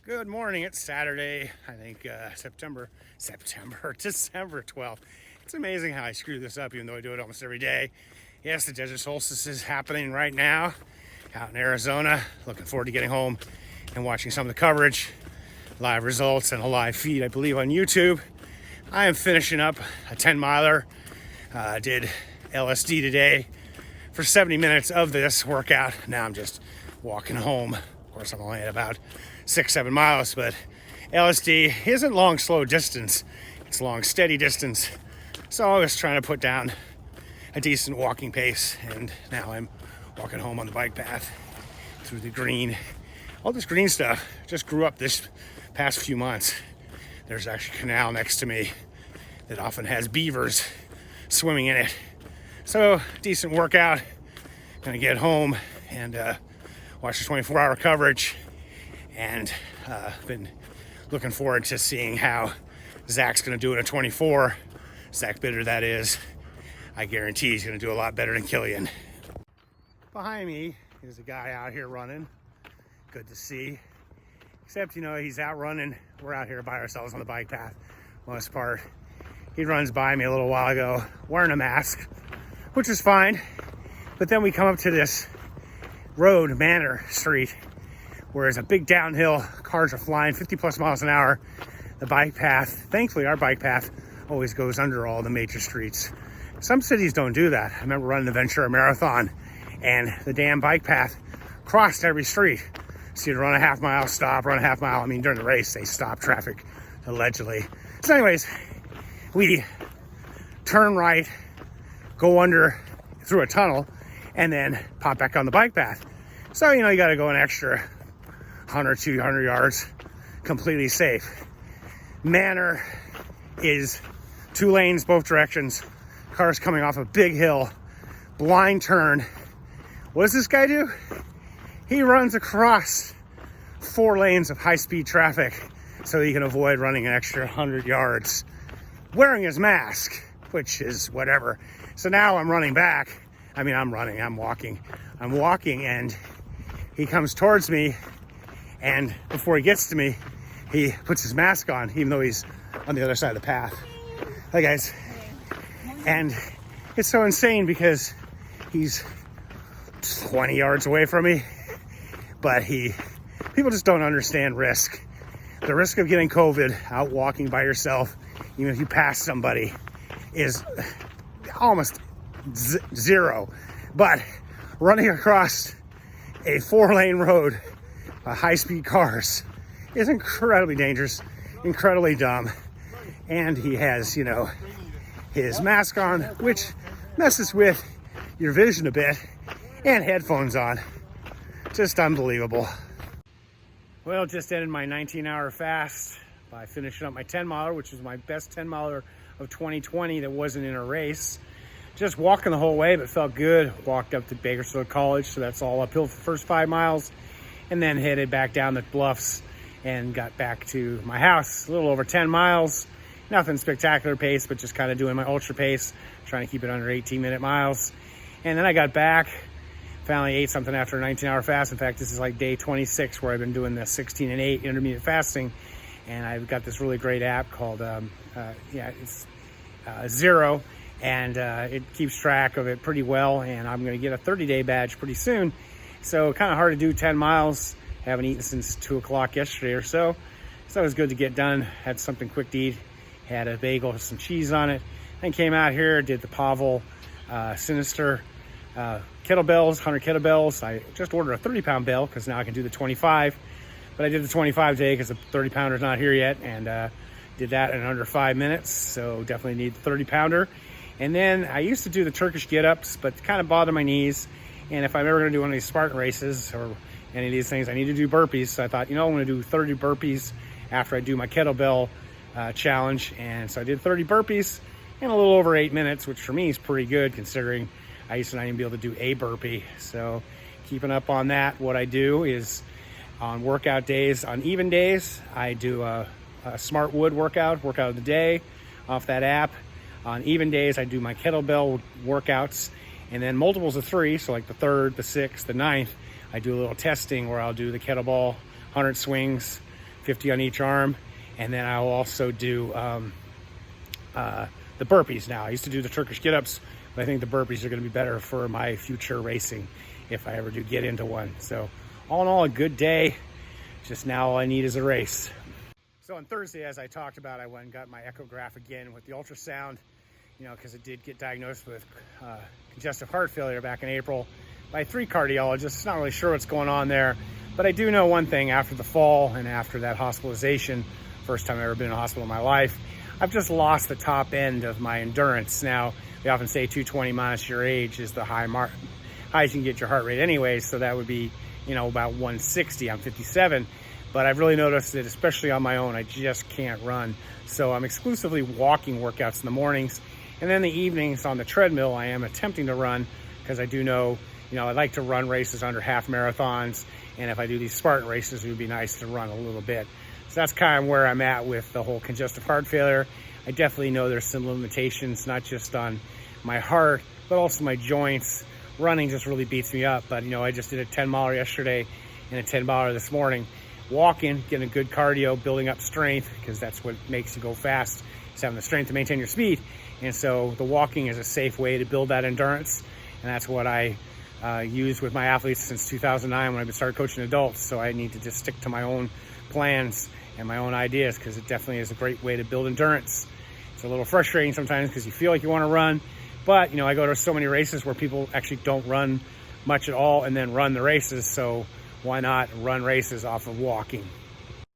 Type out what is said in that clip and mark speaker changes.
Speaker 1: Good morning. It's Saturday, I think December 12th. It's amazing how I screw this up, even though I do it almost every day. Yes, the desert solstice is happening right now out in Arizona. Looking forward to getting home and watching some of the coverage, live results, and a live feed, I believe, on YouTube. I am finishing up a 10-miler. Did LSD today for 70 minutes of this workout. Now I'm just walking home. Of course, I'm only at about 6-7 miles, but LSD isn't long, slow distance. It's long, steady distance. So I was trying to put down a decent walking pace, and now I'm walking home on the bike path through the green. All this green stuff just grew up this past few months. There's actually a canal next to me that often has beavers swimming in it. So decent workout. Gonna get home and watch the 24-hour coverage, and been looking forward to seeing how Zach's gonna do in a 24. Zach Bitter, that is. I guarantee he's gonna do a lot better than Killian. Behind me is a guy out here running. Good to see. Except, he's out running. We're out here by ourselves on the bike path, most part. He runs by me a little while ago wearing a mask, which is fine. But then we come up to this road, Manor Street, where it's a big downhill. Cars are flying 50 plus miles an hour. The bike path, thankfully our bike path always goes under all the major streets. Some cities don't do that. I remember running the Ventura Marathon, and the damn bike path crossed every street. So you'd run a half mile, stop, run a half mile. I mean, during the race, they stop traffic, allegedly. So anyways, we turn right, go under through a tunnel, and then pop back on the bike path. So, you got to go an extra 100, 200 yards, completely safe. Manor is 2 lanes, both directions. Cars coming off a big hill, blind turn. What does this guy do? He runs across 4 lanes of high-speed traffic so he can avoid running an extra 100 yards, wearing his mask, which is whatever. So now I'm running back. I'm walking, and he comes towards me, and before he gets to me, he puts his mask on, even though he's on the other side of the path. Hi, guys. And it's so insane because he's 20 yards away from me, but people just don't understand risk. The risk of getting COVID out walking by yourself, even if you pass somebody, is almost zero. But running across a 4-lane road by high-speed cars is incredibly dangerous, incredibly dumb. And he has, his mask on, which messes with your vision a bit, and headphones on. Just unbelievable. Well, just ended my 19-hour fast by finishing up my 10-miler, which was my best 10-miler of 2020 that wasn't in a race. Just walking the whole way, but felt good. Walked up to Bakersfield College, so that's all uphill for the first 5 miles, and then headed back down the bluffs and got back to my house. A little over 10 miles. Nothing spectacular pace, but just kind of doing my ultra pace, trying to keep it under 18-minute miles. And then I got back, finally ate something after a 19-hour fast. In fact, this is like day 26 where I've been doing the 16 and 8 intermediate fasting. And I've got this really great app called Zero, and it keeps track of it pretty well. And I'm going to get a 30-day badge pretty soon. So kind of hard to do 10 miles. Haven't eaten since 2 o'clock yesterday or so. So it was good to get done. Had something quick to eat. Had a bagel with some cheese on it. Then came out here, did the Pavel Sinister kettlebells, 100 kettlebells. I just ordered a 30-pound bell because now I can do the 25. But I did the 25 today because the 30-pounder's not here yet, and did that in under 5 minutes. So definitely need the 30-pounder. And then I used to do the Turkish get-ups, but kind of bother my knees. And if I'm ever going to do one of these Spartan races or any of these things, I need to do burpees. So I thought, I'm going to do 30 burpees after I do my kettlebell challenge. And so I did 30 burpees in a little over 8 minutes, which for me is pretty good considering I used to not even be able to do a burpee. So keeping up on that. What I do is on workout days, on even days, I do a Smart Wood workout of the day off that app. On even days, I do my kettlebell workouts, and then multiples of 3, so like the 3rd, the 6th, the 9th, I do a little testing where I'll do the kettlebell 100 swings, 50 on each arm. And then I'll also do the burpees now. I used to do the Turkish get-ups, but I think the burpees are going to be better for my future racing if I ever do get into one. So all in all, a good day. Just now all I need is a race. So on Thursday, as I talked about, I went and got my echograph again with the ultrasound, you know, because I did get diagnosed with congestive heart failure back in April by 3 cardiologists. Not really sure what's going on there, but I do know one thing: after the fall and after that hospitalization, first time I've ever been in a hospital in my life, I've just lost the top end of my endurance. Now, they often say 220 minus your age is the highest you can get your heart rate anyways, so that would be, you know, about 160. I'm 57, but I've really noticed that, especially on my own, I just can't run. So I'm exclusively walking workouts in the mornings, and then the evenings on the treadmill, I am attempting to run, because I do know, you know, I like to run races under half marathons, and if I do these Spartan races, it would be nice to run a little bit. So that's kind of where I'm at with the whole congestive heart failure. I definitely know there's some limitations, not just on my heart, but also my joints. Running just really beats me up. But, you know, I just did a 10-miler yesterday and a 10-miler this morning. Walking, getting a good cardio, building up strength, because that's what makes you go fast, is having the strength to maintain your speed. And so the walking is a safe way to build that endurance. And that's what I used with my athletes since 2009 when I started coaching adults. So I need to just stick to my own plans and my own ideas, because it definitely is a great way to build endurance. It's a little frustrating sometimes because you feel like you want to run, but, you know, I go to so many races where people actually don't run much at all and then run the races, so why not run races off of walking?